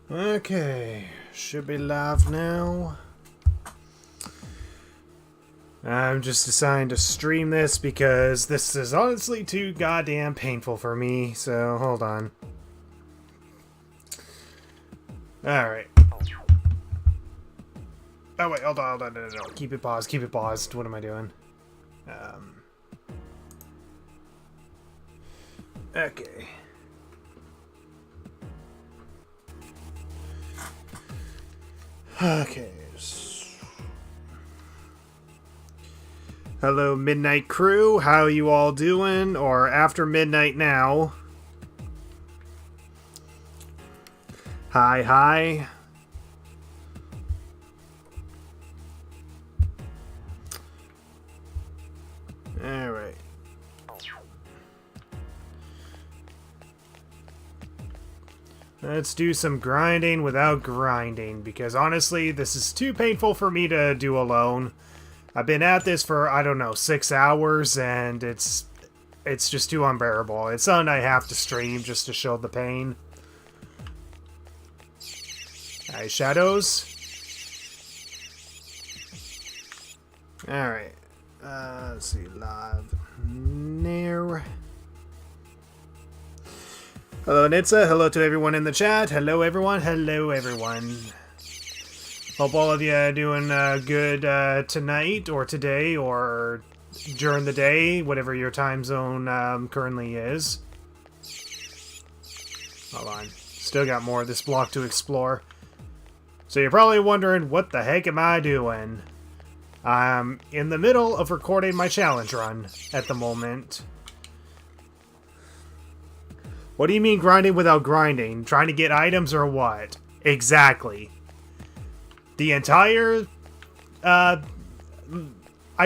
Okay, should be live now. I'm just deciding to stream this because this is honestly too goddamn painful for me, so hold on. Alright. Oh wait, hold on, no. Keep it paused. What am I doing? Okay. Okay. Hello, Midnight Crew. How you all doing? Or after midnight now. Hi. Alright. Let's do some grinding without grinding, because honestly, this is too painful for me to do alone. I've been at this for, I don't know, 6 hours, and it's just too unbearable. It's something I have to stream just to show the pain. Alright, shadows. Alright. Let's see, live. There. Hello, Nitsa. Hello to everyone in the chat. Hello, everyone. Hope all of you are doing good tonight, or today, or during the day, whatever your time zone currently is. Hold on. Still got more of this block to explore. So you're probably wondering, what the heck am I doing? I'm in the middle of recording my challenge run at the moment. What do you mean grinding without grinding? Trying to get items or what? Exactly. The entire... I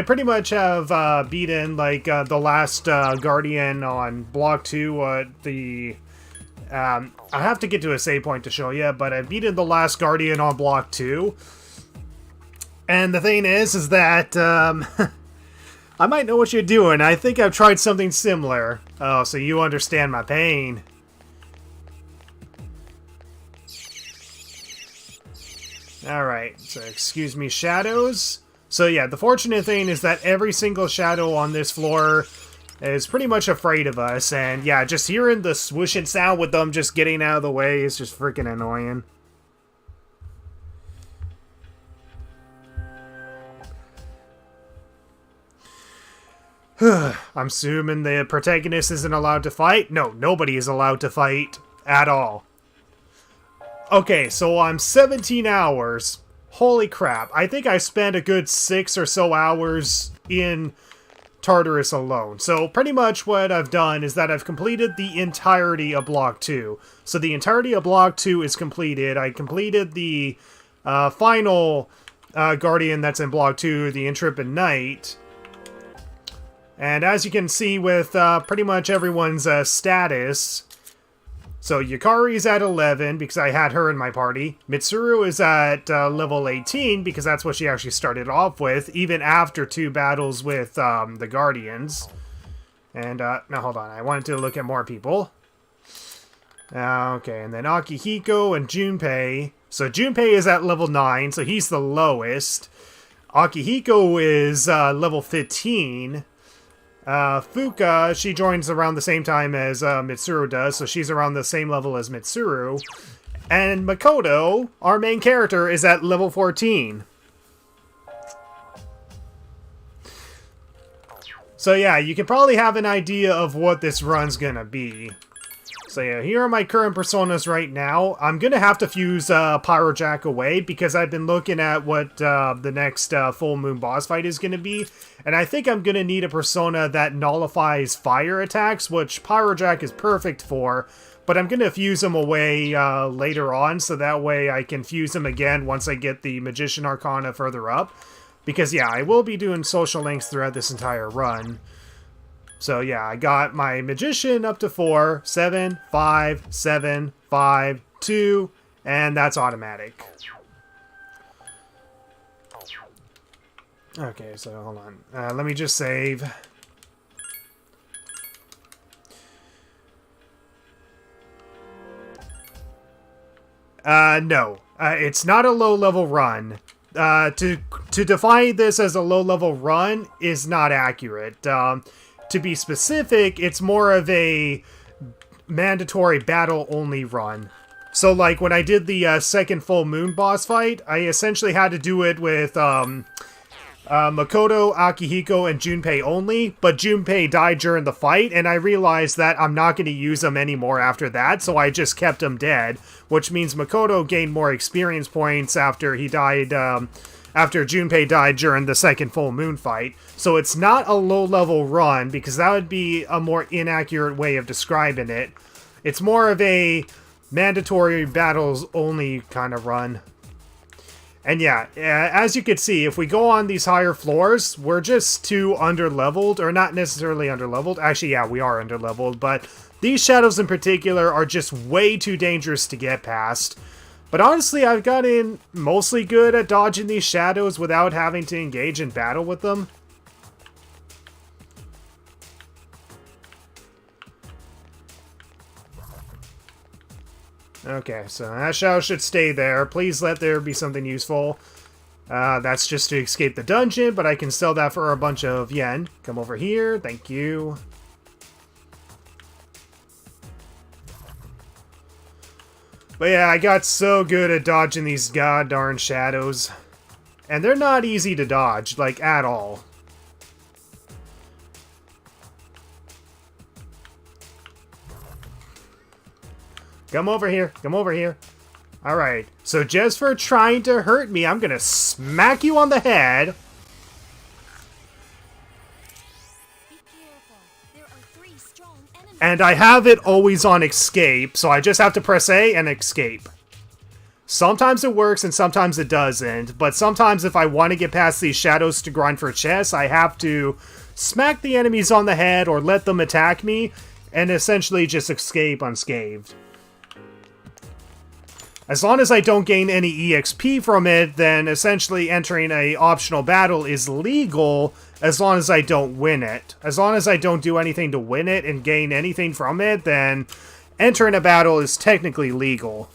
pretty much have beaten, like, the last Guardian on Block 2. I have to get to a save point to show you, but I've beaten the last Guardian on Block 2. And the thing is that, I might know what you're doing. I think I've tried something similar. Oh, so you understand my pain. Alright, so excuse me, shadows. So yeah, the fortunate thing is that every single shadow on this floor is pretty much afraid of us. And yeah, just hearing the swooshing sound with them just getting out of the way is just freaking annoying. I'm assuming the protagonist isn't allowed to fight? No, nobody is allowed to fight at all. Okay, so I'm 17 hours. Holy crap. I think I spent a good 6 or so hours in Tartarus alone. So pretty much what I've done is that I've completed the entirety of Block 2. So the entirety of Block 2 is completed. I completed the final Guardian that's in Block 2, the Intrepid Knight. And as you can see with pretty much everyone's status, so Yukari's at 11 because I had her in my party. Mitsuru is at level 18 because that's what she actually started off with, even after 2 battles with the Guardians. And, now hold on, I wanted to look at more people. Okay, and then Akihiko and Junpei. So Junpei is at level 9, so he's the lowest. Akihiko is level 15. Fuka, she joins around the same time as Mitsuru does, so she's around the same level as Mitsuru. And Makoto, our main character, is at level 14. So yeah, you can probably have an idea of what this run's gonna be. So yeah, here are my current personas right now. I'm gonna have to fuse Pyrojack away because I've been looking at what the next full moon boss fight is gonna be. And I think I'm gonna need a persona that nullifies fire attacks, which Pyrojack is perfect for. But I'm gonna fuse him away later on, so that way I can fuse him again once I get the Magician Arcana further up. Because yeah, I will be doing social links throughout this entire run. So yeah, I got my Magician up to 4, 7, 5, 7, 5, 2, and that's automatic. Okay, so hold on. Let me just save. No. It's not a low-level run. To define this as a low-level run is not accurate. To be specific, it's more of a mandatory battle-only run. So, like, when I did the second full moon boss fight, I essentially had to do it with Makoto, Akihiko, and Junpei only, but Junpei died during the fight, and I realized that I'm not going to use him anymore after that, so I just kept him dead, which means Makoto gained more experience points after he died, after Junpei died during the second full moon fight. So it's not a low-level run, because that would be a more inaccurate way of describing it. It's more of a mandatory battles-only kind of run. And yeah, as you can see, if we go on these higher floors, we're just too underleveled, or not necessarily underleveled. Actually, yeah, we are underleveled, but these shadows in particular are just way too dangerous to get past. But honestly, I've gotten mostly good at dodging these shadows without having to engage in battle with them. Okay, so that shadow should stay there. Please let there be something useful. That's just to escape the dungeon, but I can sell that for a bunch of yen. Come over here. Thank you. But yeah, I got so good at dodging these goddarn shadows. And they're not easy to dodge, like, at all. Come over here. Come over here. Alright, so just for trying to hurt me, I'm gonna smack you on the head. Be careful. There are 3 strong enemies. And I have it always on escape, so I just have to press A and escape. Sometimes it works and sometimes it doesn't, but sometimes if I want to get past these shadows to grind for chests, I have to smack the enemies on the head or let them attack me, and essentially just escape unscathed. As long as I don't gain any EXP from it, then essentially entering a optional battle is legal as long as I don't win it. As long as I don't do anything to win it and gain anything from it, then entering a battle is technically legal.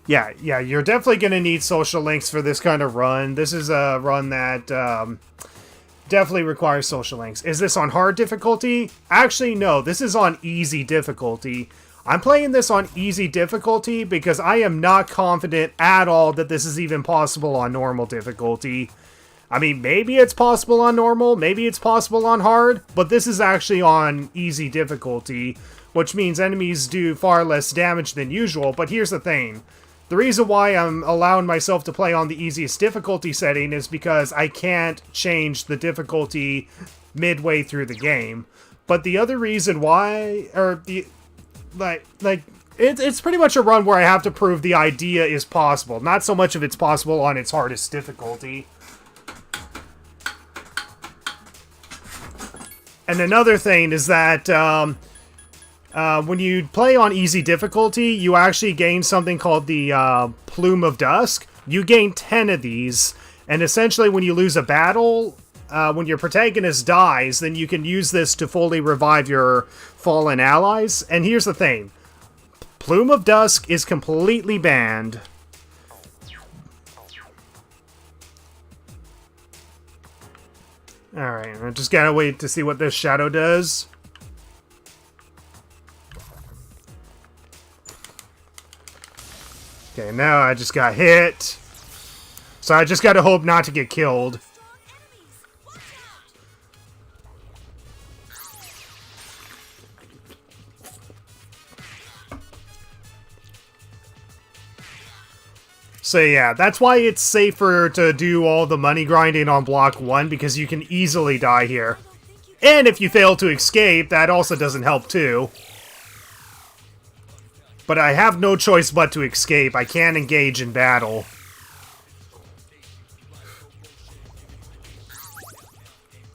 Yeah, you're definitely going to need social links for this kind of run. This is a run that definitely requires social links. Is this on hard difficulty? Actually, no. This is on easy difficulty. I'm playing this on easy difficulty because I am not confident at all that this is even possible on normal difficulty. I mean, maybe it's possible on normal, maybe it's possible on hard, but this is actually on easy difficulty, which means enemies do far less damage than usual. But here's the thing. The reason why I'm allowing myself to play on the easiest difficulty setting is because I can't change the difficulty midway through the game. But the other reason why, or the, it's pretty much a run where I have to prove the idea is possible. Not so much if it's possible on its hardest difficulty. And another thing is that, when you play on easy difficulty, you actually gain something called the Plume of Dusk. You gain 10 of these, and essentially when you lose a battle, when your protagonist dies, then you can use this to fully revive your fallen allies. And here's the thing. Plume of Dusk is completely banned. Alright, I just gotta wait to see what this shadow does. Okay, now I just got hit. So I just gotta hope not to get killed. So yeah, that's why it's safer to do all the money grinding on block 1, because you can easily die here. And if you fail to escape, that also doesn't help too. But I have no choice but to escape. I can't engage in battle.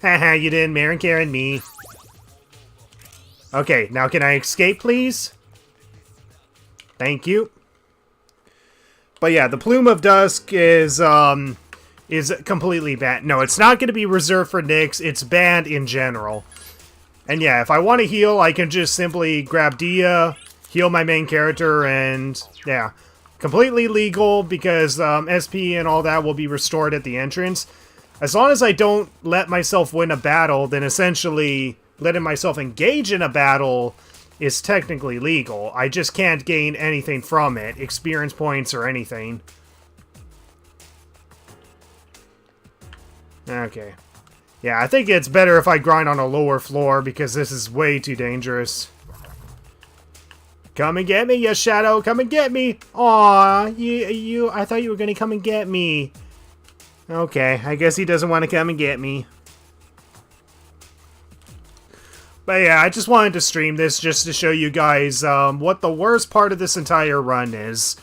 Haha, you didn't Marin Karen me. Okay, now can I escape, please? Thank you. But yeah, the Plume of Dusk is is completely banned. No, it's not going to be reserved for Nyx. It's banned in general. And yeah, if I want to heal, I can just simply grab Dia, heal my main character, and yeah. Completely legal because SP and all that will be restored at the entrance. As long as I don't let myself win a battle, then essentially letting myself engage in a battle is technically legal. I just can't gain anything from it, experience points or anything. Okay. Yeah, I think it's better if I grind on a lower floor because this is way too dangerous. Come and get me, you Shadow! Come and get me! Aw, I thought you were gonna come and get me. Okay, I guess he doesn't want to come and get me. But yeah, I just wanted to stream this just to show you guys what the worst part of this entire run is.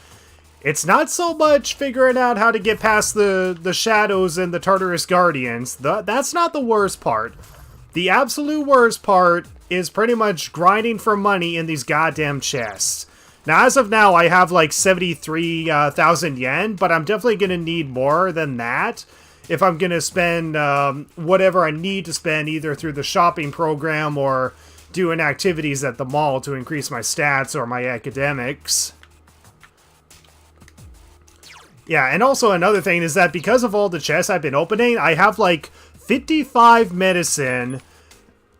It's not so much figuring out how to get past the Shadows and the Tartarus Guardians. That's not the worst part. The absolute worst part is pretty much grinding for money in these goddamn chests. Now, as of now, I have like 73,000 yen, but I'm definitely going to need more than that if I'm going to spend whatever I need to spend either through the shopping program or doing activities at the mall to increase my stats or my academics. Yeah, and also another thing is that because of all the chests I've been opening, I have like 55 medicine,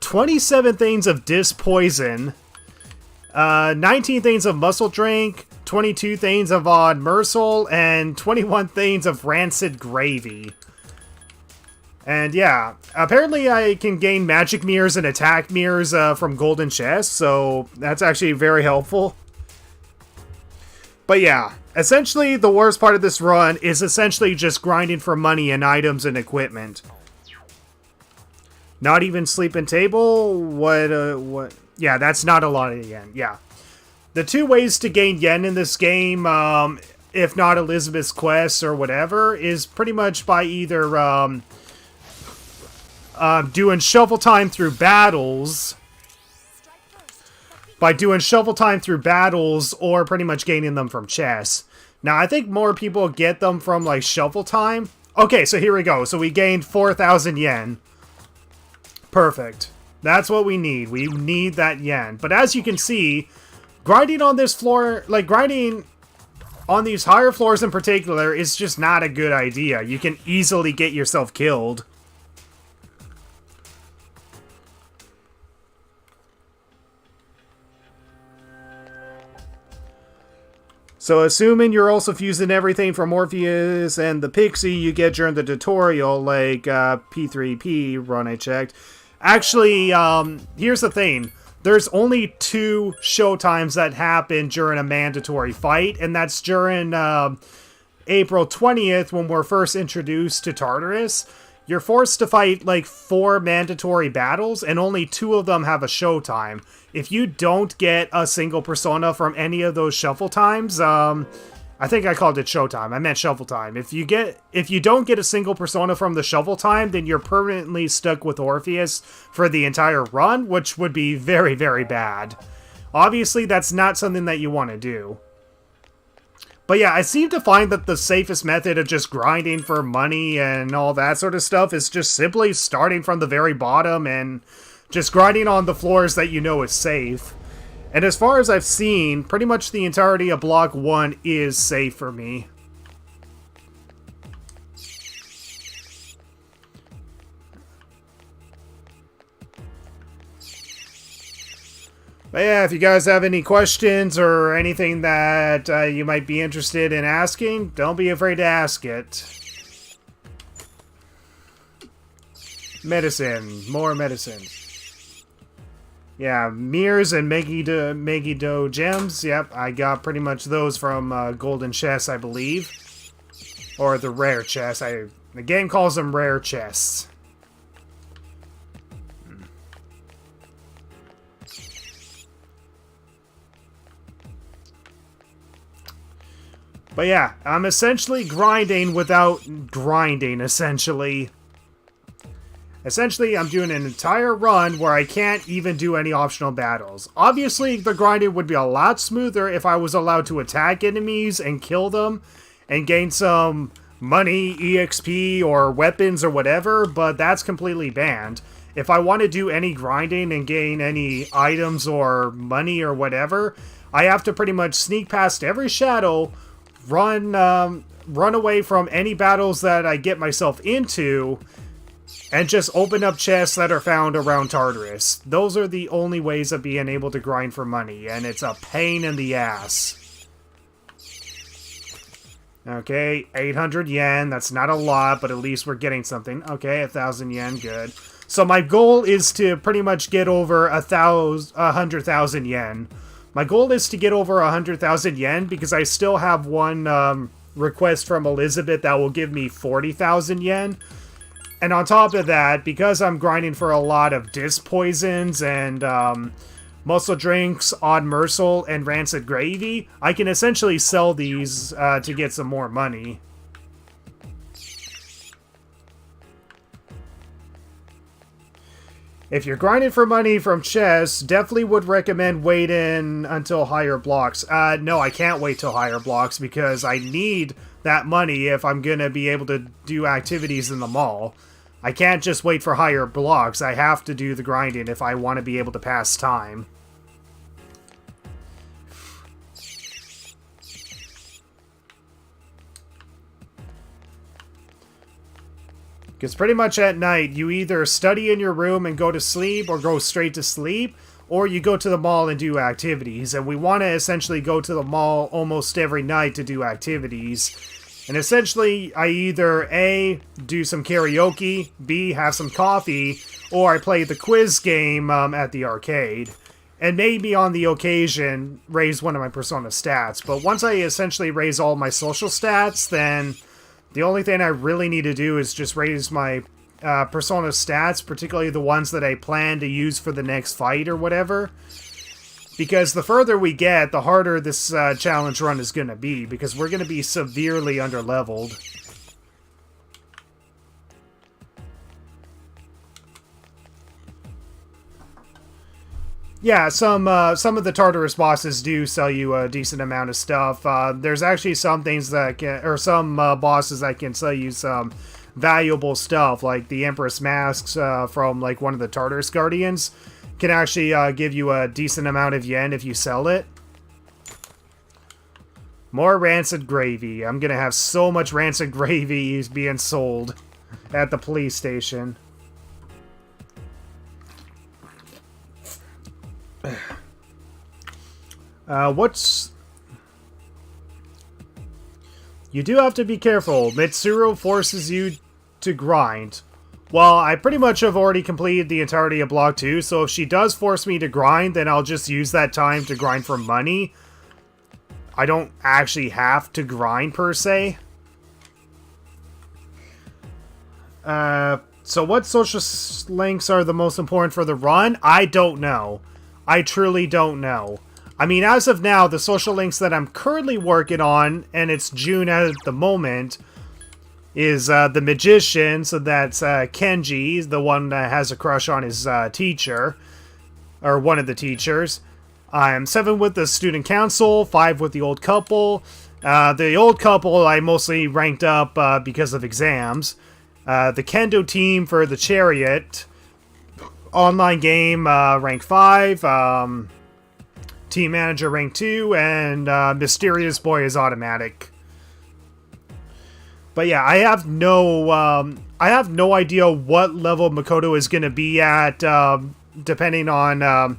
27 things of disc poison, 19 things of muscle drink, 22 things of odd Mercil, and 21 things of rancid gravy. And yeah, apparently I can gain magic mirrors and attack mirrors from golden chests, so that's actually very helpful. But yeah, essentially the worst part of this run is essentially just grinding for money and items and equipment. Not even sleeping table? What? Yeah, that's not a lot of yen. Yeah. The two ways to gain yen in this game, if not Elizabeth's Quest or whatever, is pretty much by either doing shovel time through battles. By doing shovel time through battles or pretty much gaining them from chests. Now, I think more people get them from, like, shovel time. Okay, so here we go. So we gained 4,000 yen. Perfect. That's what we need. We need that yen. But as you can see, grinding on this floor, like grinding on these higher floors in particular, is just not a good idea. You can easily get yourself killed. So assuming you're also fusing everything from Morpheus and the Pixie you get during the tutorial, like P3P run I checked. Actually, here's the thing. There's only 2 show times that happen during a mandatory fight, and that's during April 20th when we're first introduced to Tartarus. You're forced to fight like 4 mandatory battles, and only 2 of them have a show time. If you don't get a single persona from any of those shuffle times, I think I called it showtime. I meant shuffle time. If you don't get a single persona from the shuffle time, then you're permanently stuck with Orpheus for the entire run, which would be very, very bad. Obviously, that's not something that you want to do. But yeah, I seem to find that the safest method of just grinding for money and all that sort of stuff is just simply starting from the very bottom and just grinding on the floors that you know is safe. And as far as I've seen, pretty much the entirety of Block 1 is safe for me. But yeah, if you guys have any questions or anything that you might be interested in asking, don't be afraid to ask it. Medicine. More medicine. Yeah, mirrors and Megiddo gems. Yep, I got pretty much those from Golden Chests, I believe. Or the Rare Chests. The game calls them Rare Chests. But yeah, I'm essentially grinding without grinding, essentially. Essentially, I'm doing an entire run where I can't even do any optional battles. Obviously, the grinding would be a lot smoother if I was allowed to attack enemies and kill them and gain some money, EXP, or weapons or whatever, but that's completely banned. If I want to do any grinding and gain any items or money or whatever, I have to pretty much sneak past every shadow, run away from any battles that I get myself into, and just open up chests that are found around Tartarus. Those are the only ways of being able to grind for money, and it's a pain in the ass. Okay, 800 yen. That's not a lot, but at least we're getting something. Okay, 1,000 yen. Good. So my goal is to pretty much get over 100,000 yen. My goal is to get over 100,000 yen because I still have one request from Elizabeth that will give me 40,000 yen. And on top of that, because I'm grinding for a lot of disc poisons and muscle drinks, odd morsel, and rancid gravy, I can essentially sell these to get some more money. If you're grinding for money from chests, definitely would recommend waiting until higher blocks. No, I can't wait till higher blocks because I need that money if I'm going to be able to do activities in the mall. I can't just wait for higher blocks. I have to do the grinding if I want to be able to pass time. Because pretty much at night, you either study in your room and go to sleep or go straight to sleep, or you go to the mall and do activities. And we want to essentially go to the mall almost every night to do activities. And essentially, I either A, do some karaoke, B, have some coffee, or I play the quiz game at the arcade. And maybe on the occasion, raise one of my Persona stats. But once I essentially raise all my social stats, then the only thing I really need to do is just raise my Persona stats, particularly the ones that I plan to use for the next fight or whatever. Because the further we get, the harder this challenge run is going to be, because we're going to be severely underleveled. Yeah, some of the Tartarus bosses do sell you a decent amount of stuff. There's actually some things that can, or some bosses that can sell you some valuable stuff, like the Empress masks from like one of the Tartarus Guardians. Can actually give you a decent amount of yen if you sell it. More rancid gravy. I'm gonna have so much rancid gravy being sold at the police station. What's... You do have to be careful. Mitsuru forces you to grind. Well, I pretty much have already completed the entirety of Block 2, so if she does force me to grind, then I'll just use that time to grind for money. I don't actually have to grind, per se. So what social links are the most important for the run? I don't know. I truly don't know. I mean, as of now, the social links that I'm currently working on, and it's June at the moment, is the Magician, so that's Kenji, the one that has a crush on his teacher, or one of the teachers. I'm 7 with the Student Council, 5 with the Old Couple. The Old Couple I mostly ranked up because of exams. The Kendo team for the Chariot. Online game, rank 5. Team Manager, rank 2. And Mysterious Boy is automatic. But yeah, I have no idea what level Makoto is going to be at, depending on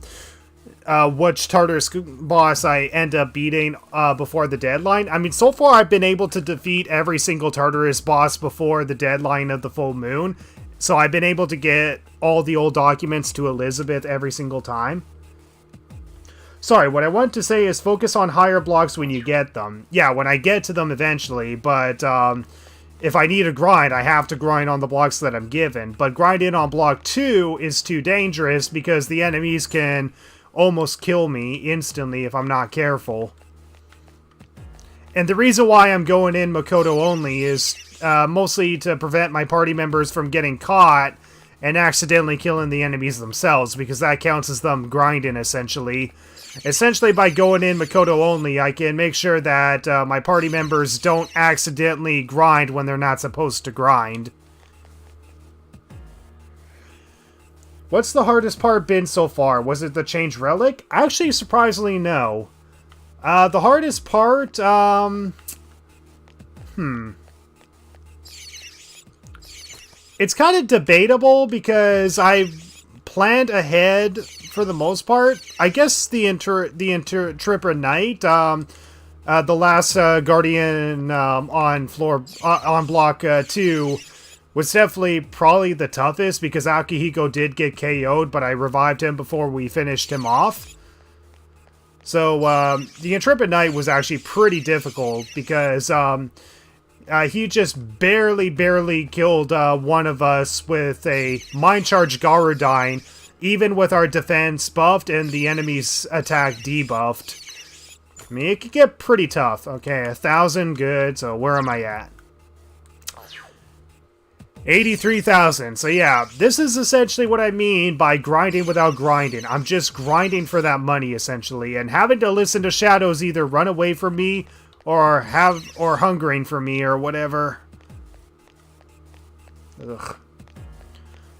which Tartarus boss I end up beating before the deadline. I mean, so far I've been able to defeat every single Tartarus boss before the deadline of the full moon. So I've been able to get all the old documents to Elizabeth every single time. Sorry, what I want to say is focus on higher blocks when you get them. Yeah, when I get to them eventually, but if I need a grind, I have to grind on the blocks that I'm given. But grinding on block 2 is too dangerous because the enemies can almost kill me instantly if I'm not careful. And the reason why I'm going in Makoto only is mostly to prevent my party members from getting caught and accidentally killing the enemies themselves, because that counts as them grinding, essentially. Essentially, by going in Makoto only, I can make sure that my party members don't accidentally grind when they're not supposed to grind. What's the hardest part been so far? Was it the change relic? Actually, surprisingly, no. The hardest part, It's kind of debatable because I've planned ahead for the most part. I guess the Intrepid Knight, the last Guardian on block 2 was definitely probably the toughest because Akihiko did get KO'd, but I revived him before we finished him off. So the Intrepid Knight was actually pretty difficult because he just barely killed one of us with a Mind Charge Garudine, even with our defense buffed and the enemy's attack debuffed. I mean, it could get pretty tough. Okay, 1,000, good. So where am I at? 83,000. So yeah, this is essentially what I mean by grinding without grinding. I'm just grinding for that money, essentially, and having to listen to shadows either run away from me or hungering for me or whatever. Ugh.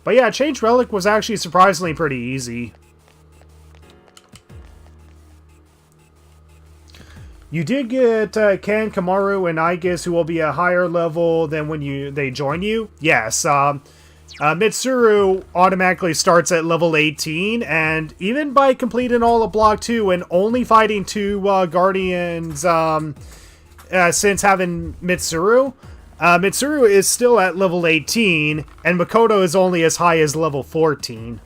But yeah, Change Relic was actually surprisingly pretty easy. You did get Ken, Kamaru, and Aigis, who will be a higher level than when they join you. Yes, Mitsuru automatically starts at level 18, and even by completing all of Block 2 and only fighting 2 Guardians since having Mitsuru, Mitsuru is still at level 18, and Makoto is only as high as level 14.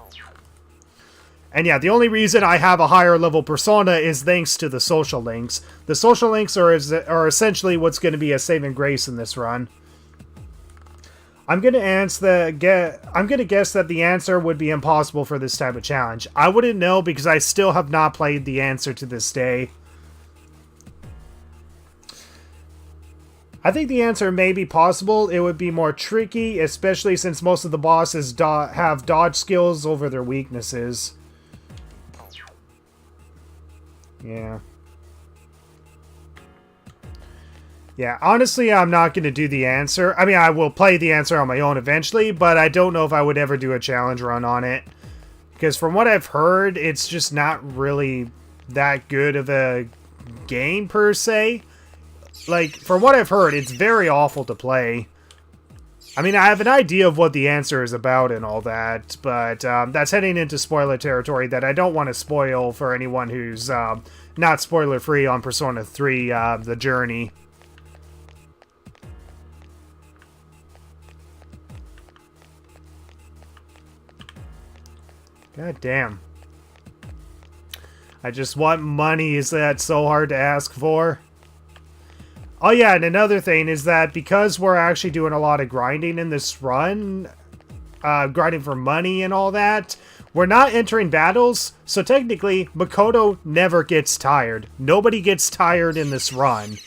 And yeah, the only reason I have a higher level persona is thanks to the social links. The social links are essentially what's going to be a saving grace in this run. I'm going to guess that the answer would be impossible for this type of challenge. I wouldn't know because I still have not played the answer to this day. I think the answer may be possible. It would be more tricky, especially since most of the bosses have dodge skills over their weaknesses. Yeah. Yeah, honestly, I'm not going to do the answer. I mean, I will play the answer on my own eventually, but I don't know if I would ever do a challenge run on it. Because from what I've heard, it's just not really that good of a game, per se. Like, from what I've heard, it's very awful to play. I mean, I have an idea of what the answer is about and all that, but that's heading into spoiler territory that I don't want to spoil for anyone who's not spoiler-free on Persona 3, The Journey. God damn. I just want money. Is that so hard to ask for? Oh yeah, and another thing is that because we're actually doing a lot of grinding in this run, grinding for money and all that, we're not entering battles, so technically, Makoto never gets tired. Nobody gets tired in this run.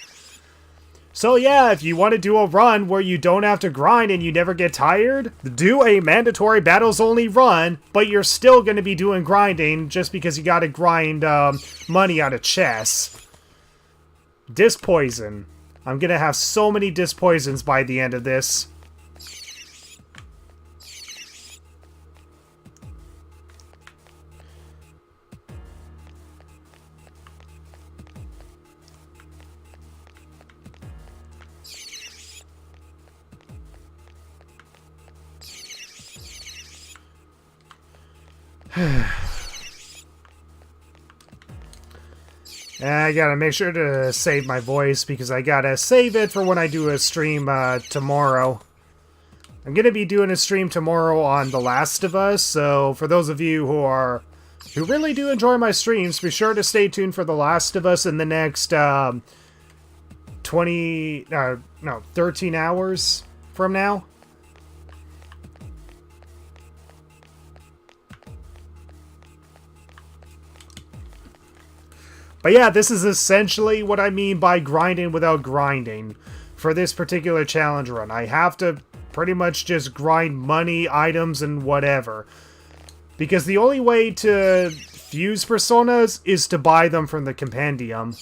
So yeah, if you want to do a run where you don't have to grind and you never get tired, do a mandatory battles only run, but you're still going to be doing grinding just because you got to grind money out of chests. Disc Poison. I'm going to have so many Disc Poisons by the end of this. I gotta make sure to save my voice because I gotta save it for when I do a stream tomorrow. I'm gonna be doing a stream tomorrow on The Last of Us, so for those of you who really do enjoy my streams, be sure to stay tuned for The Last of Us in the next 13 hours from now. But yeah, this is essentially what I mean by grinding without grinding for this particular challenge run. I have to Pretty much just grind money, items, and whatever. Because the only way to fuse personas is to buy them from the compendium.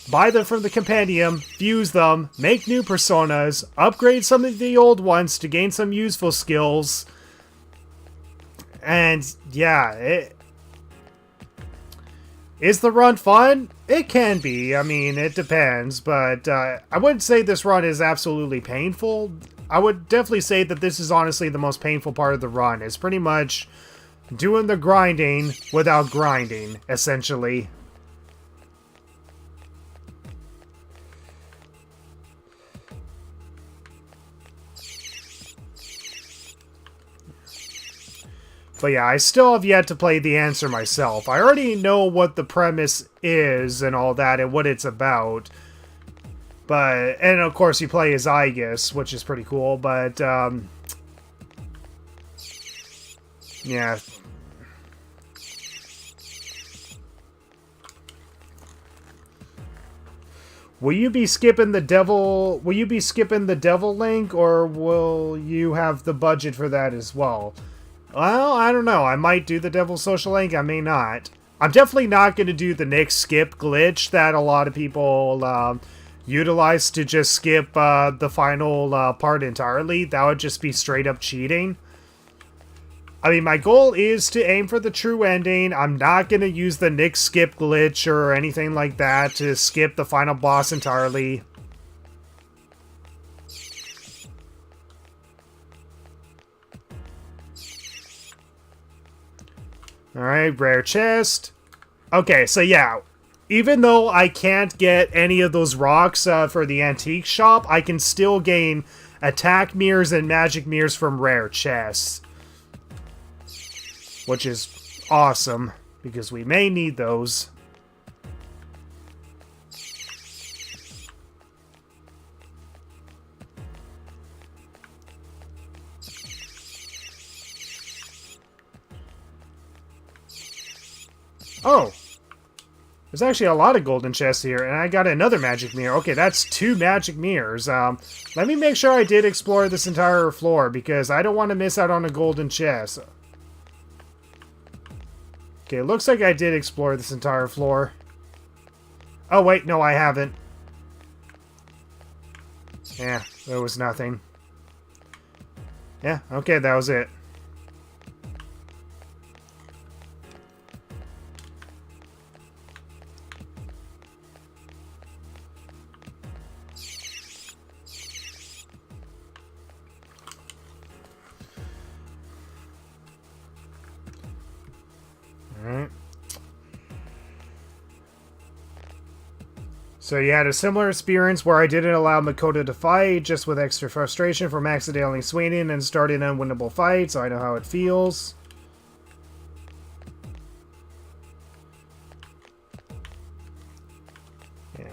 Buy them from the compendium, fuse them, make new personas, upgrade some of the old ones to gain some useful skills. And yeah, is the run fun? It can be. I mean, it depends, but I wouldn't say this run is absolutely painful. I would definitely say that this is honestly the most painful part of the run. It's pretty much doing the grinding without grinding, essentially. But yeah, I still have yet to play the answer myself. I already know what the premise is and all that and what it's about. But, and of course you play as Aegis, which is pretty cool, but, yeah. Will you be skipping the devil link, or will you have the budget for that as well? Well, I don't know. I might do the Devil Social Link. I may not. I'm definitely not going to do the Nick skip glitch that a lot of people utilize to just skip the final part entirely. That would just be straight up cheating. I mean, my goal is to aim for the true ending. I'm not going to use the Nick skip glitch or anything like that to skip the final boss entirely. Alright, rare chest. Okay, so yeah, even though I can't get any of those rocks for the antique shop, I can still gain attack mirrors and magic mirrors from rare chests. Which is awesome, because we may need those. Oh, there's actually a lot of golden chests here, and I got another magic mirror. Okay, that's 2 magic mirrors. Let me make sure I did explore this entire floor, because I don't want to miss out on a golden chest. Okay, looks like I did explore this entire floor. Oh, wait, no, I haven't. Yeah, there was nothing. Yeah, okay, that was it. Alright. So you had a similar experience where I didn't allow Makoto to fight, just with extra frustration from accidentally swinging and starting an unwinnable fight, so I know how it feels. Yeah.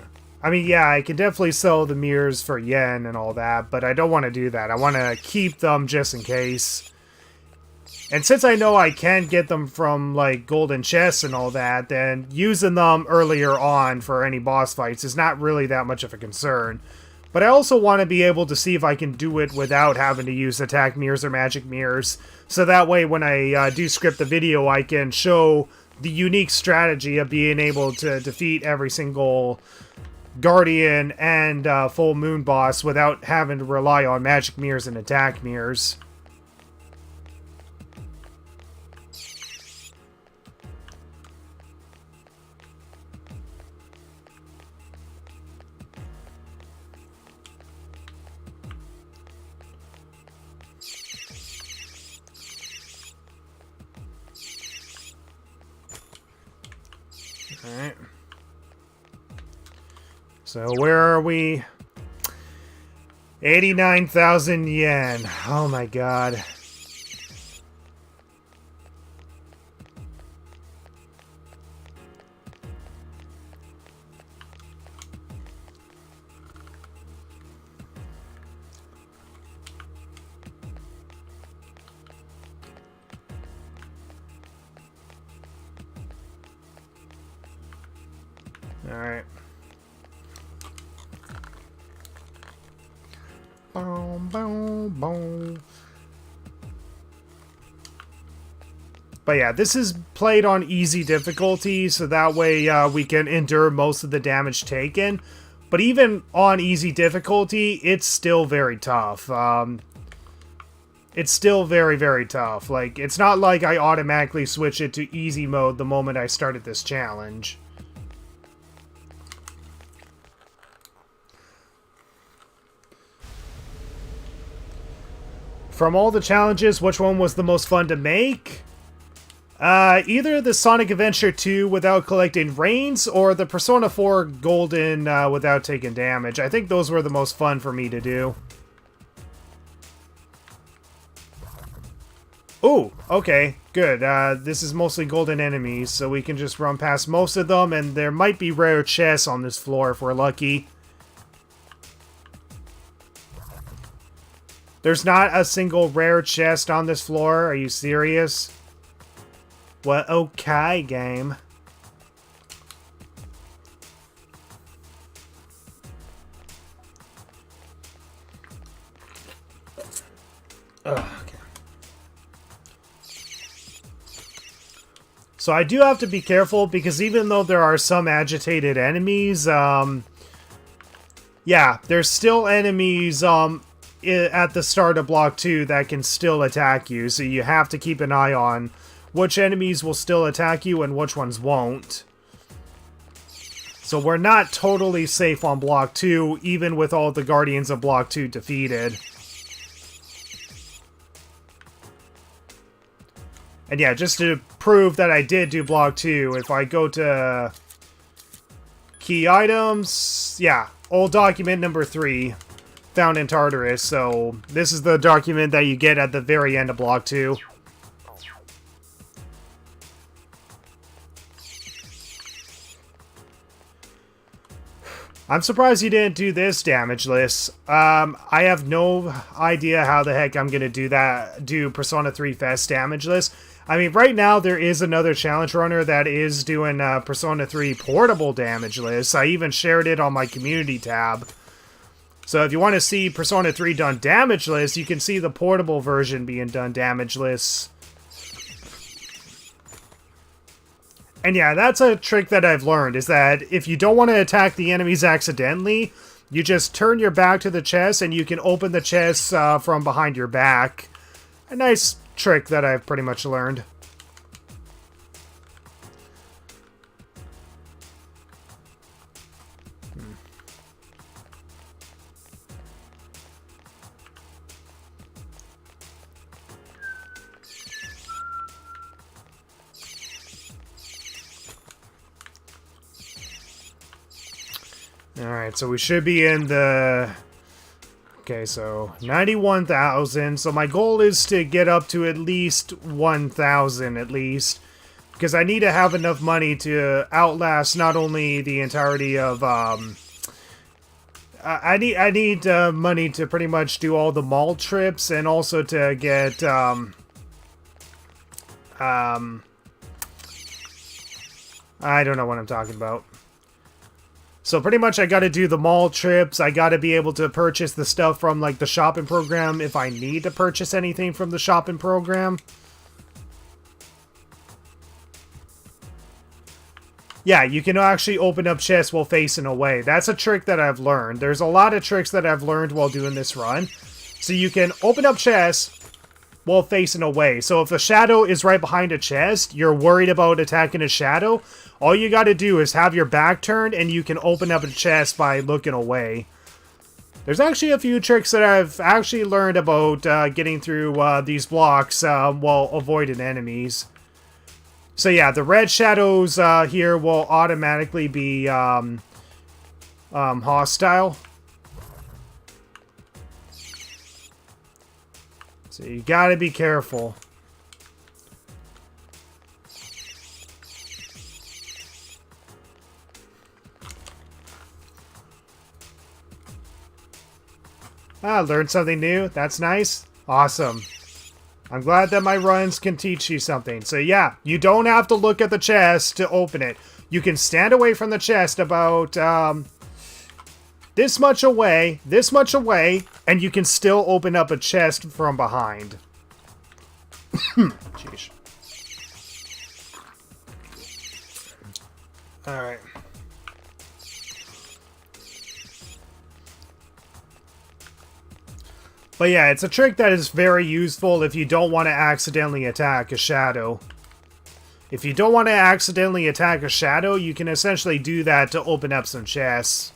I mean, yeah, I can definitely sell the mirrors for yen and all that, but I don't want to do that. I want to keep them just in case. And since I know I can get them from, like, golden chests and all that, then using them earlier on for any boss fights is not really that much of a concern. But I also want to be able to see if I can do it without having to use attack mirrors or magic mirrors. So that way, when I do script the video, I can show the unique strategy of being able to defeat every single Guardian and Full Moon boss without having to rely on magic mirrors and attack mirrors. Alright. So where are we? 89,000 yen. Oh my god. Alright. But yeah, this is played on easy difficulty, so that way we can endure most of the damage taken. But even on easy difficulty, it's still very tough. It's still very, very tough. Like, it's not like I automatically switch it to easy mode the moment I started this challenge. From all the challenges, which one was the most fun to make? Either the Sonic Adventure 2 without collecting reins, or the Persona 4 Golden without taking damage. I think those were the most fun for me to do. Ooh, okay, good. This is mostly golden enemies, so we can just run past most of them, and there might be rare chests on this floor if we're lucky. There's not a single rare chest on this floor, are you serious? Well, okay, game. Ugh. So I do have to be careful, because even though there are some agitated enemies, yeah, there's still enemies at the start of Block 2 that can still attack you, so you have to keep an eye on which enemies will still attack you and which ones won't. So we're not totally safe on Block 2, even with all the Guardians of Block 2 defeated. And yeah, just to prove that I did do Block 2, if I go to key items, yeah, old document number 3, found in Tartarus, so this is the document that you get at the very end of Block 2. I'm surprised you didn't do this damage list. I have no idea how the heck I'm gonna do that, do Persona 3 FES damage list. I mean, right now there is another challenge runner that is doing Persona 3 portable damage list. I even shared it on my community tab. So if you want to see Persona 3 done damage list, you can see the portable version being done damage lists. And yeah, that's a trick that I've learned, is that if you don't want to attack the enemies accidentally, you just turn your back to the chest and you can open the chest from behind your back. A nice trick that I've pretty much learned. Alright, so we should be in the... Okay, so 91,000. So my goal is to get up to at least 1,000 at least. Because I need to have enough money to outlast not only the entirety of... I need money to pretty much do all the mall trips, and also to get... I don't know what I'm talking about. So pretty much I gotta do the mall trips, I gotta be able to purchase the stuff from like the shopping program if I need to purchase anything from the shopping program. Yeah, you can actually open up chests while facing away. That's a trick that I've learned. There's a lot of tricks that I've learned while doing this run. So you can open up chests while facing away. So if a shadow is right behind a chest, you're worried about attacking a shadow, all you gotta do is have your back turned and you can open up a chest by looking away. There's actually a few tricks that I've actually learned about getting through these blocks while avoiding enemies. So yeah, the red shadows here will automatically be hostile. So you gotta be careful. Ah, learned something new. That's nice. Awesome. I'm glad that my runs can teach you something. So yeah, you don't have to look at the chest to open it. You can stand away from the chest about, this much away, and you can still open up a chest from behind. Jeez. Alright. But yeah, it's a trick that is very useful if you don't want to accidentally attack a shadow. If you don't want to accidentally attack a shadow, you can essentially do that to open up some chests.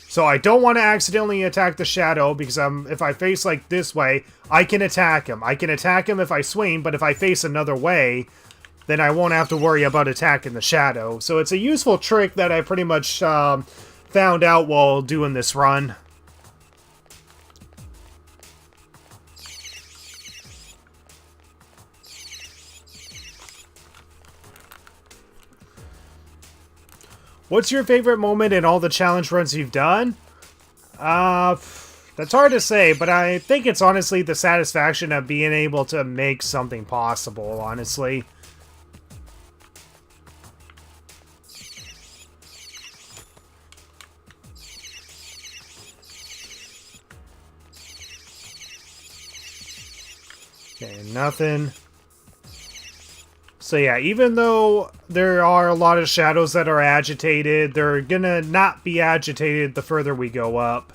So I don't want to accidentally attack the shadow because if I face like this way, I can attack him. I can attack him if I swing, but if I face another way, then I won't have to worry about attacking the shadow. So it's a useful trick that I pretty much found out while doing this run. What's your favorite moment in all the challenge runs you've done? That's hard to say, but I think it's honestly the satisfaction of being able to make something possible, honestly. Okay, nothing. So yeah, even though there are a lot of shadows that are agitated, they're gonna not be agitated the further we go up.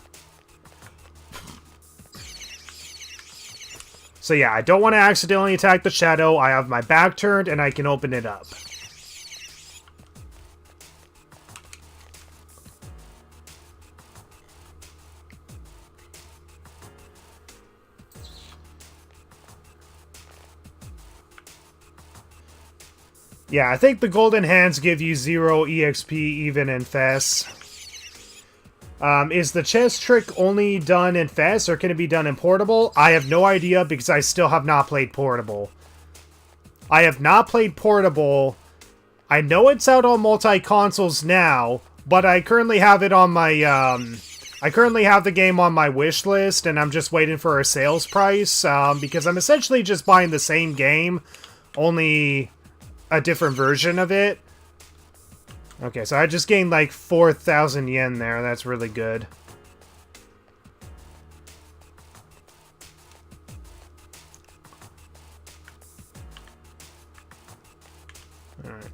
So yeah, I don't want to accidentally attack the shadow. I have my back turned and I can open it up. Yeah, I think the golden hands give you 0 EXP even in FES. Is the chest trick only done in FES or can it be done in Portable? I have no idea because I still have not played Portable. I have not played Portable. I know it's out on multi-consoles now, but I currently have it on my, I currently have the game on my wish list and I'm just waiting for a sales price, because I'm essentially just buying the same game, only a different version of it. Okay, so I just gained like 4,000 yen there. That's really good. Alright.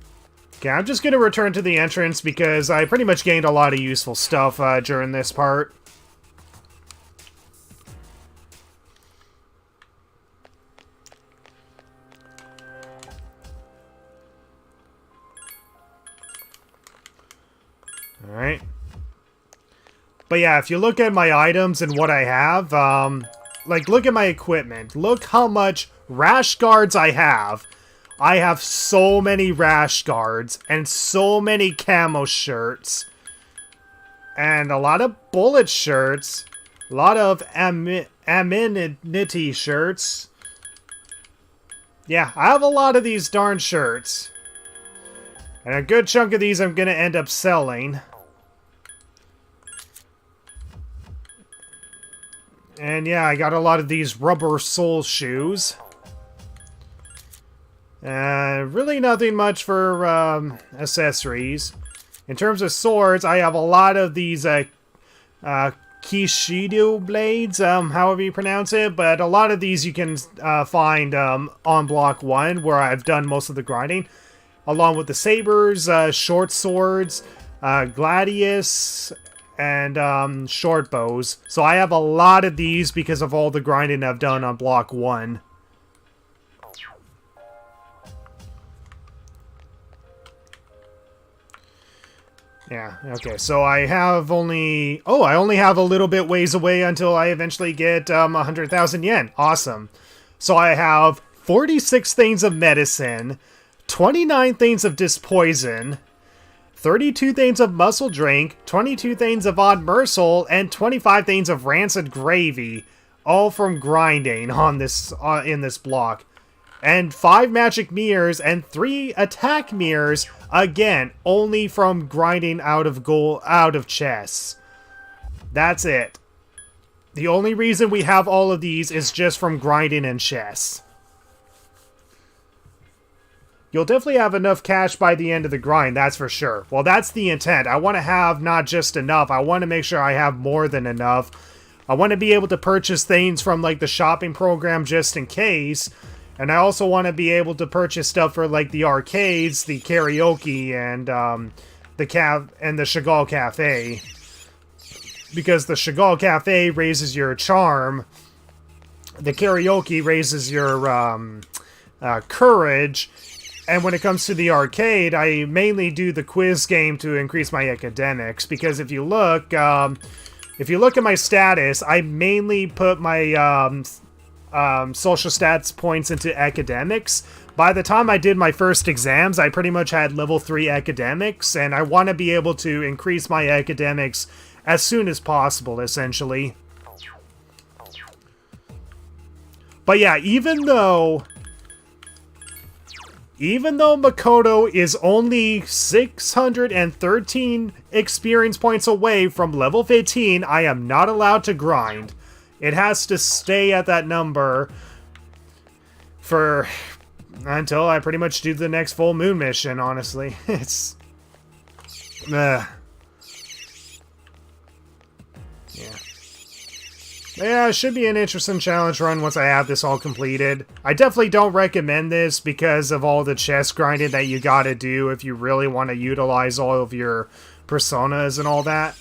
Okay, I'm just going to return to the entrance because I pretty much gained a lot of useful stuff during this part. Alright. But yeah, if you look at my items and what I have, like, look at my equipment. Look how much rash guards I have. I have so many rash guards and so many camo shirts. And a lot of bullet shirts. A lot of amenity shirts. Yeah, I have a lot of these darn shirts. And a good chunk of these I'm going to end up selling. And yeah, I got a lot of these rubber sole shoes. Really nothing much for accessories. In terms of swords, I have a lot of these Kishido blades, however you pronounce it. But a lot of these you can find on block 1, where I've done most of the grinding. Along with the sabers, short swords, gladius, and short bows. So I have a lot of these because of all the grinding I've done on block 1. Yeah, okay, so I have only... Oh, I only have a little bit ways away until I eventually get 100,000 yen. Awesome. So I have 46 things of medicine, 29 things of dispoison, 32 things of muscle drink, 22 things of odd morsel, and 25 things of rancid gravy, all from grinding on this in this block. And 5 magic mirrors and 3 attack mirrors, again, only from grinding out of chests. That's it. The only reason we have all of these is just from grinding in chests. You'll definitely have enough cash by the end of the grind, that's for sure. Well, that's the intent. I want to have not just enough, I want to make sure I have more than enough. I want to be able to purchase things from, like, the shopping program just in case. And I also want to be able to purchase stuff for, like, the arcades, the karaoke, and the Chagall Cafe. Because the Chagall Cafe raises your charm. The karaoke raises your courage. And when it comes to the arcade, I mainly do the quiz game to increase my academics. Because if you look at my status, I mainly put my social stats points into academics. By the time I did my first exams, I pretty much had level 3 academics, and I want to be able to increase my academics as soon as possible, essentially. But yeah, even though Makoto is only 613 experience points away from level 15, I am not allowed to grind. It has to stay at that number until I pretty much do the next full moon mission, honestly. It's... Yeah. Yeah, it should be an interesting challenge run once I have this all completed. I definitely don't recommend this because of all the chest grinding that you gotta do if you really want to utilize all of your personas and all that.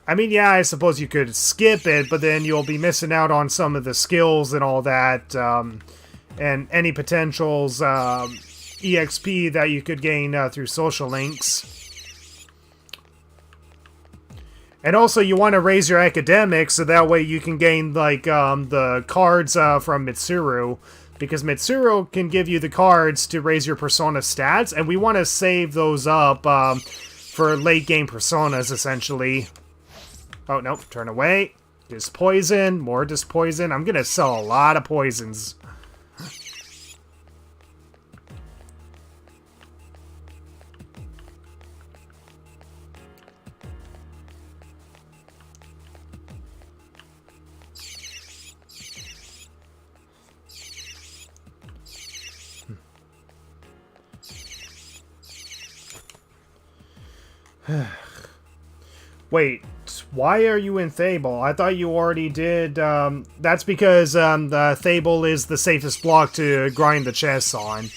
I mean, yeah, I suppose you could skip it, but then you'll be missing out on some of the skills and all that, and any potentials, EXP that you could gain through social links. And also, you want to raise your academics, so that way you can gain, like, the cards from Mitsuru. Because Mitsuru can give you the cards to raise your persona stats, and we want to save those up for late-game personas, essentially. Oh, nope, turn away. Dispoison, more dispoison. I'm gonna sell a lot of poisons. Wait, why are you in Thable? I thought you already did, that's because, the Thable is the safest block to grind the chests on.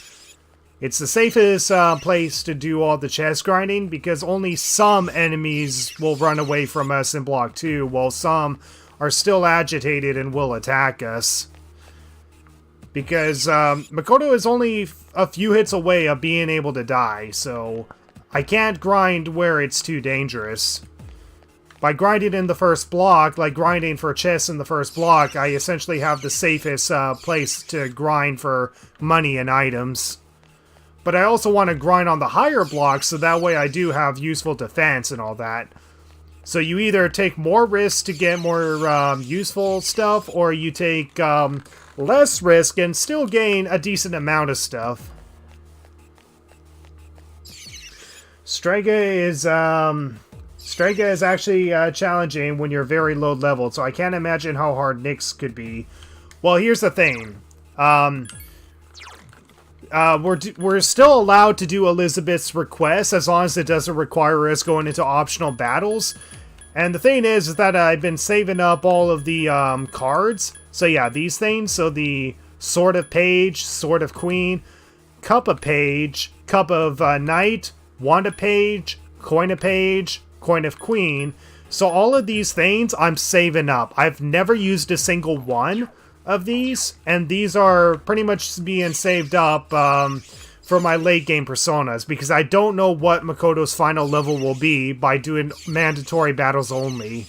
It's the safest, place to do all the chest grinding, because only some enemies will run away from us in Block 2, while some are still agitated and will attack us. Because, Makoto is only a few hits away of being able to die, so I can't grind where it's too dangerous. By grinding in the first block, like grinding for chests in the first block, I essentially have the safest place to grind for money and items. But I also want to grind on the higher blocks, so that way I do have useful defense and all that. So you either take more risks to get more useful stuff, or you take less risk and still gain a decent amount of stuff. Strega is actually challenging when you're very low leveled, so I can't imagine how hard Nyx could be. Well, here's the thing. We're still allowed to do Elizabeth's request as long as it doesn't require us going into optional battles. And the thing is that I've been saving up all of the cards. So yeah, these things. So the Sword of Page, Sword of Queen, Cup of Page, Cup of Knight, Wand of Page, Coin of Page, Coin of Queen. So all of these things I'm saving up. I've never used a single one of these, and these are pretty much being saved up for my late game personas, because I don't know what Makoto's final level will be by doing mandatory battles only.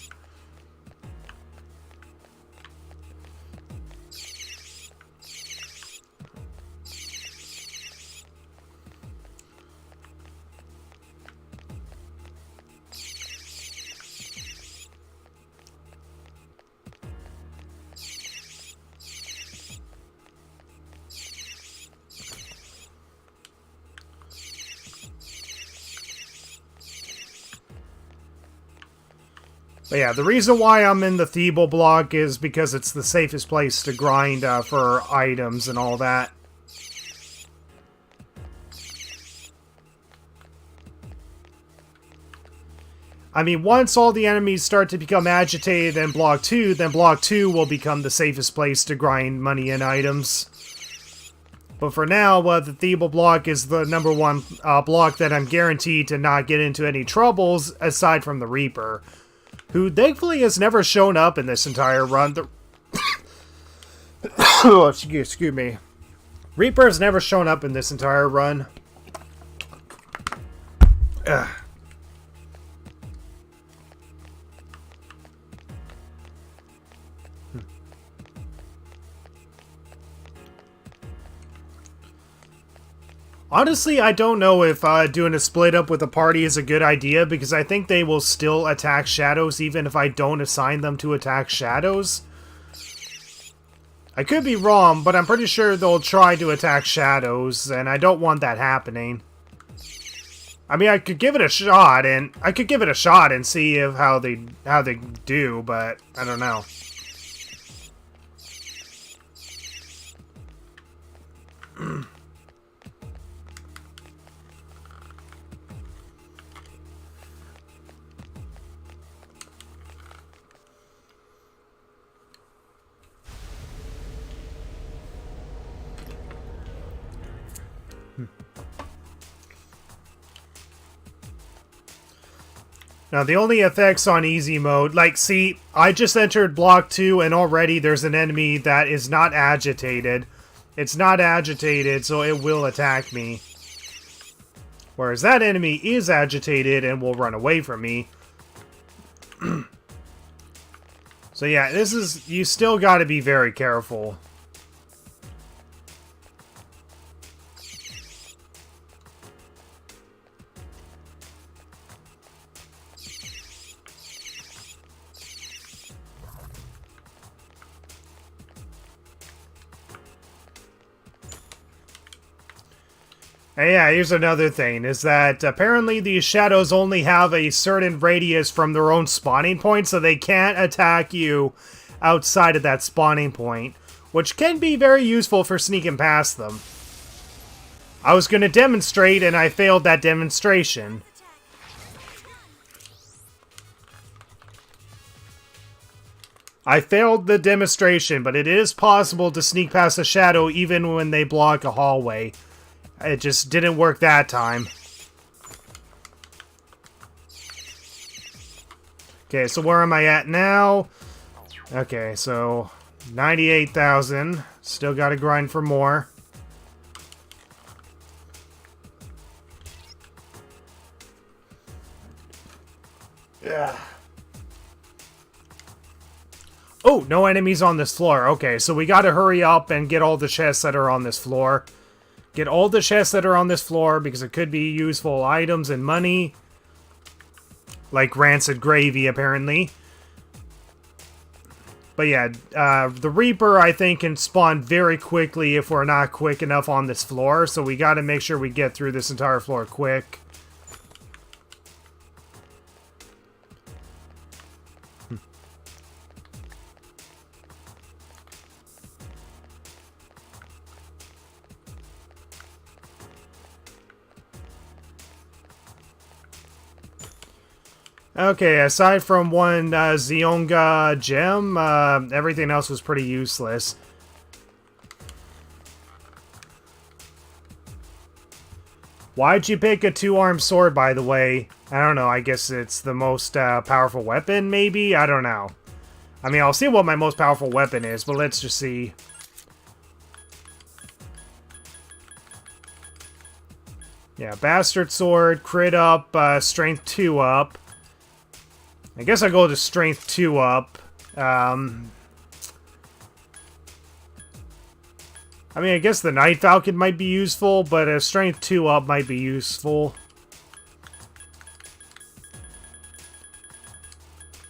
But yeah, the reason why I'm in the Thebel block is because it's the safest place to grind for items and all that. I mean, once all the enemies start to become agitated in Block 2, then Block 2 will become the safest place to grind money and items. But for now, the Thebal block is the number one block that I'm guaranteed to not get into any troubles, aside from the Reaper, who thankfully has never shown up in this entire run. Oh, excuse me. Reaper has never shown up in this entire run. Ugh. Honestly, I don't know if doing a split up with a party is a good idea, because I think they will still attack shadows even if I don't assign them to attack shadows. I could be wrong, but I'm pretty sure they'll try to attack shadows, and I don't want that happening. I mean, I could give it a shot, and see if how they do, but I don't know. Now, the only effects on easy mode, like, see, I just entered Block 2, and already there's an enemy that is not agitated. It's not agitated, so it will attack me. Whereas that enemy is agitated and will run away from me. So yeah, this is, you still gotta be very careful. And yeah, here's another thing, is that apparently these shadows only have a certain radius from their own spawning point, so they can't attack you outside of that spawning point, which can be very useful for sneaking past them. I was going to demonstrate, and I failed that demonstration. I failed the demonstration, but it is possible to sneak past a shadow even when they block a hallway. It just didn't work that time. Okay, so where am I at now? Okay, so 98,000. Still gotta grind for more. Yeah. Oh, no enemies on this floor. Okay, so we gotta hurry up and get all the chests that are on this floor. Get all the chests that are on this floor, because it could be useful items and money. Like rancid gravy, apparently. But yeah, the Reaper, I think, can spawn very quickly if we're not quick enough on this floor. So we gotta make sure we get through this entire floor quick. Okay, aside from one Zionga gem, everything else was pretty useless. Why'd you pick a two-armed sword, by the way? I don't know, I guess it's the most powerful weapon, maybe? I don't know. I mean, I'll see what my most powerful weapon is, but let's just see. Yeah, Bastard Sword, crit up, strength 2 up. I guess I go to strength 2 up. I mean, I guess the Night Falcon might be useful, but a strength 2 up might be useful.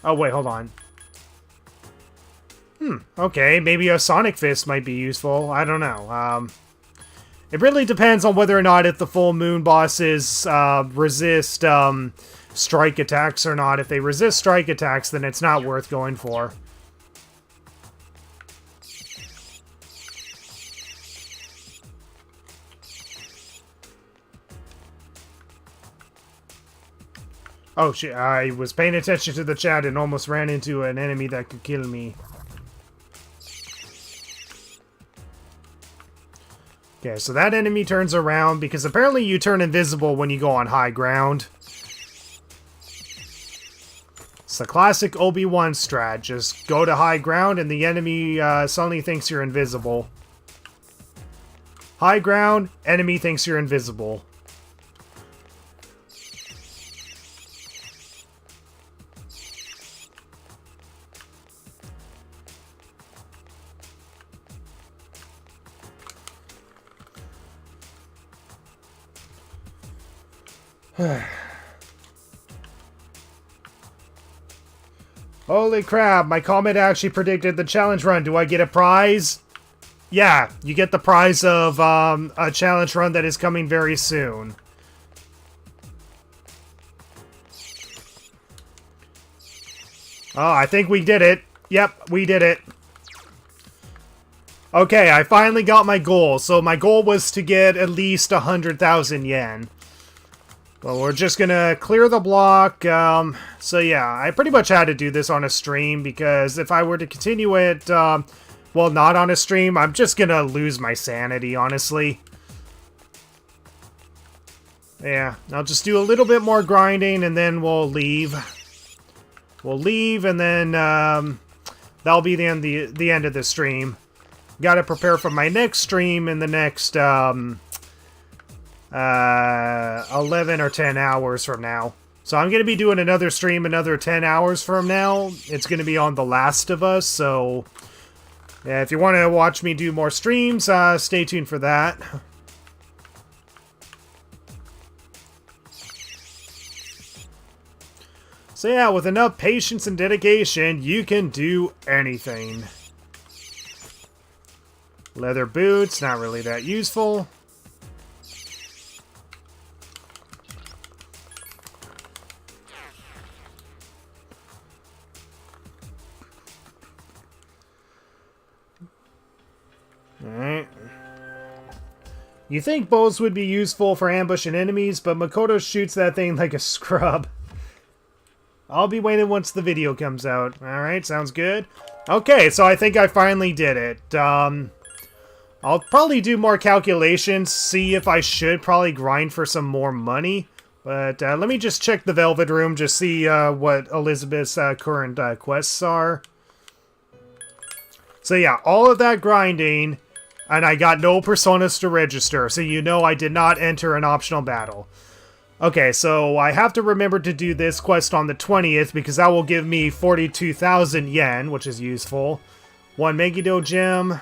Oh, wait, hold on. Okay, maybe a Sonic Fist might be useful. I don't know. It really depends on whether or not if the full moon bosses resist strike attacks or not. If they resist strike attacks, then it's not worth going for. Oh shit, I was paying attention to the chat and almost ran into an enemy that could kill me. Okay, so that enemy turns around because apparently you turn invisible when you go on high ground. It's the classic Obi-Wan strat. Just go to high ground and the enemy suddenly thinks you're invisible. High ground, enemy thinks you're invisible. Holy crap, my comment actually predicted the challenge run. Do I get a prize? Yeah, you get the prize of a challenge run that is coming very soon. Oh, I think we did it. Yep, we did it. Okay, I finally got my goal. So my goal was to get at least 100,000 yen. Well, we're just gonna clear the block. So yeah, I pretty much had to do this on a stream because if I were to continue it, well, not on a stream, I'm just gonna lose my sanity, honestly. Yeah, I'll just do a little bit more grinding and then we'll leave. We'll leave and then that'll be the end of the stream. Gotta prepare for my next stream in the next 11 or 10 hours from now. So I'm going to be doing another stream another 10 hours from now. It's going to be on The Last of Us, so yeah, if you want to watch me do more streams, stay tuned for that. So yeah, with enough patience and dedication, you can do anything. Leather boots, not really that useful. Alright. You think bows would be useful for ambushing enemies, but Makoto shoots that thing like a scrub. I'll be waiting once the video comes out. Alright, sounds good. Okay, so I think I finally did it. I'll probably do more calculations, see if I should probably grind for some more money. But let me just check the Velvet Room, just see what Elizabeth's current quests are. So yeah, all of that grinding, and I got no personas to register, so you know I did not enter an optional battle. Okay, so I have to remember to do this quest on the 20th, because that will give me 42,000 yen, which is useful. 1 Megiddo gem.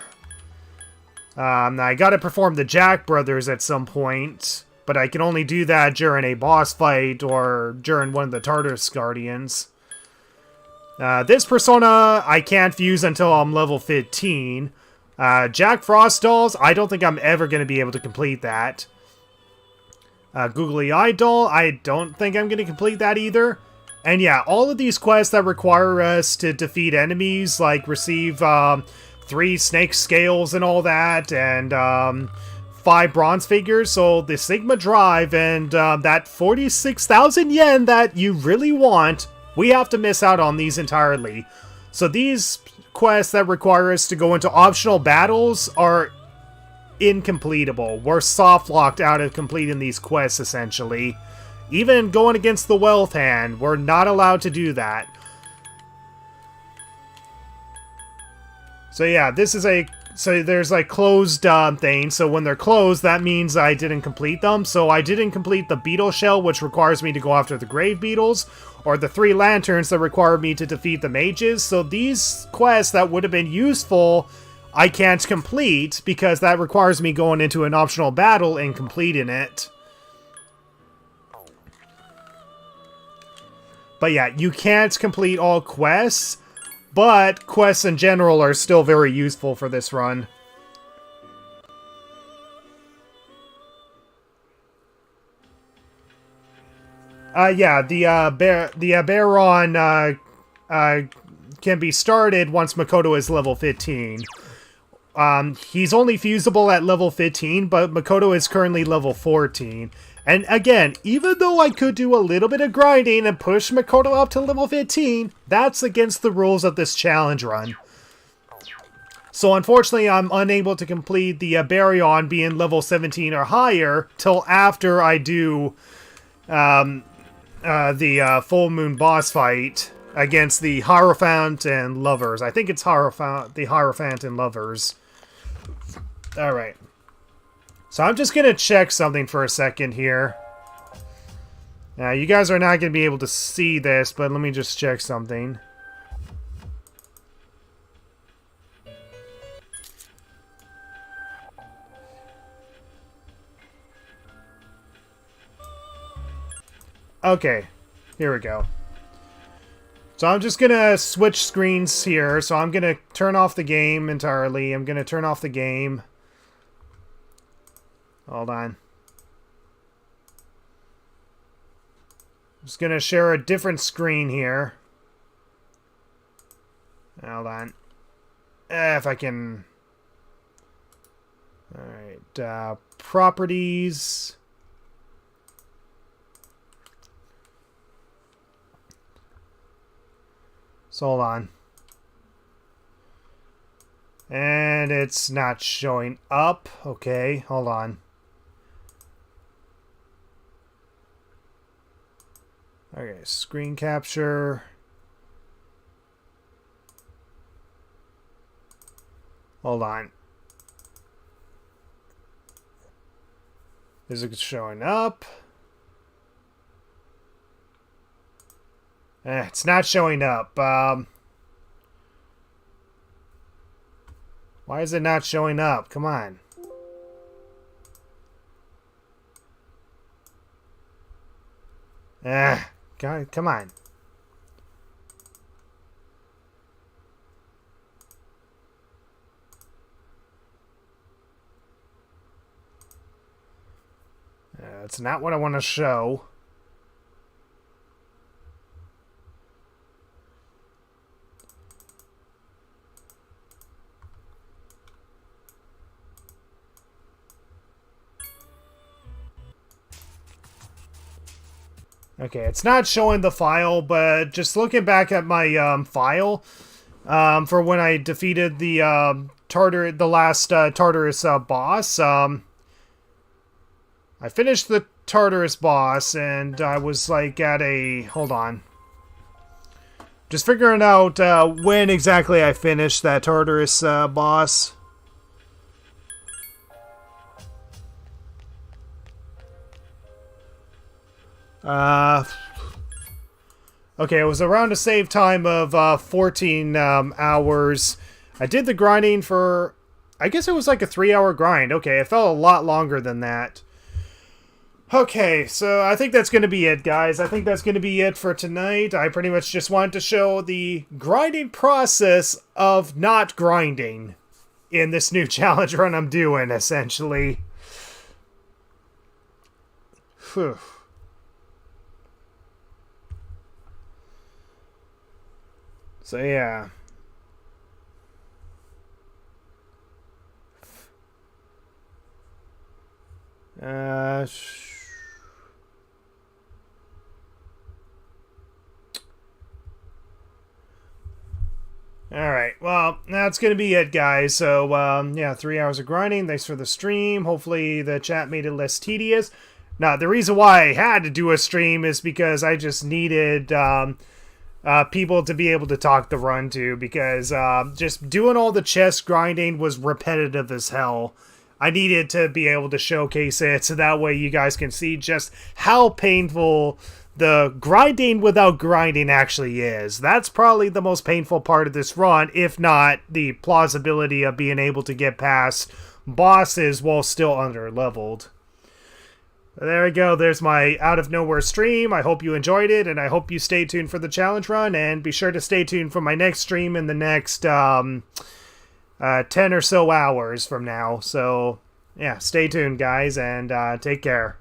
I gotta perform the Jack Brothers at some point, but I can only do that during a boss fight or during one of the Tartarus Guardians. This persona I can't fuse until I'm level 15. Jack Frost dolls, I don't think I'm ever going to be able to complete that. Googly Eye doll, I don't think I'm going to complete that either. And yeah, all of these quests that require us to defeat enemies, like receive 3 snake scales and all that, and 5 bronze figures, so the Sigma Drive and that 46,000 yen that you really want, we have to miss out on these entirely. So these quests that require us to go into optional battles are incompletable. We're soft-locked out of completing these quests, essentially. Even going against the Wealth Hand, we're not allowed to do that. So yeah, this is a... So there's like closed things, so when they're closed, that means I didn't complete them. So I didn't complete the Beetle Shell, which requires me to go after the Grave Beetles, or the 3 Lanterns that require me to defeat the Mages. So these quests that would have been useful, I can't complete, because that requires me going into an optional battle and completing it. But yeah, you can't complete all quests, but quests in general are still very useful for this run. Yeah, the Baron can be started once Makoto is level 15. He's only fusible at level 15, but Makoto is currently level 14. And again, even though I could do a little bit of grinding and push Makoto up to level 15, that's against the rules of this challenge run. So unfortunately, I'm unable to complete the Baryon being level 17 or higher till after I do the full moon boss fight against the Hierophant and Lovers. I think it's the Hierophant and Lovers. Alright. So I'm just going to check something for a second here. Now, you guys are not going to be able to see this, but let me just check something. Okay, here we go. So I'm just going to switch screens here. So I'm going to turn off the game entirely. I'm going to turn off the game. Hold on. I'm just going to share a different screen here. Hold on. If I can... Alright, properties... So hold on. And it's not showing up. Okay, hold on. Okay, screen capture. Hold on. Is it showing up? It's not showing up. Why is it not showing up? Come on. God, come on. That's not what I want to show. Okay, it's not showing the file, but just looking back at my file for when I defeated the last Tartarus boss. I finished the Tartarus boss, and I was like at a... Hold on. Just figuring out when exactly I finished that Tartarus boss. Okay, it was around a save time of 14 hours. I did the grinding for... I guess it was like a 3-hour grind. Okay, it felt a lot longer than that. Okay, so I think that's going to be it, guys. I think that's going to be it for tonight. I pretty much just wanted to show the grinding process of not grinding in this new challenge run I'm doing, essentially. Phew. So, yeah. Alright, well, that's going to be it, guys. So, yeah, 3 hours of grinding. Thanks for the stream. Hopefully the chat made it less tedious. Now, the reason why I had to do a stream is because I just needed people to be able to talk the run to, because just doing all the chest grinding was repetitive as hell. I needed to be able to showcase it so that way you guys can see just how painful the grinding without grinding actually is. That's probably the most painful part of this run, if not the plausibility of being able to get past bosses while still under-leveled. There we go. There's my out of nowhere stream. I hope you enjoyed it, and I hope you stay tuned for the challenge run, and be sure to stay tuned for my next stream in the next 10 or so hours from now. So, yeah, stay tuned, guys, and take care.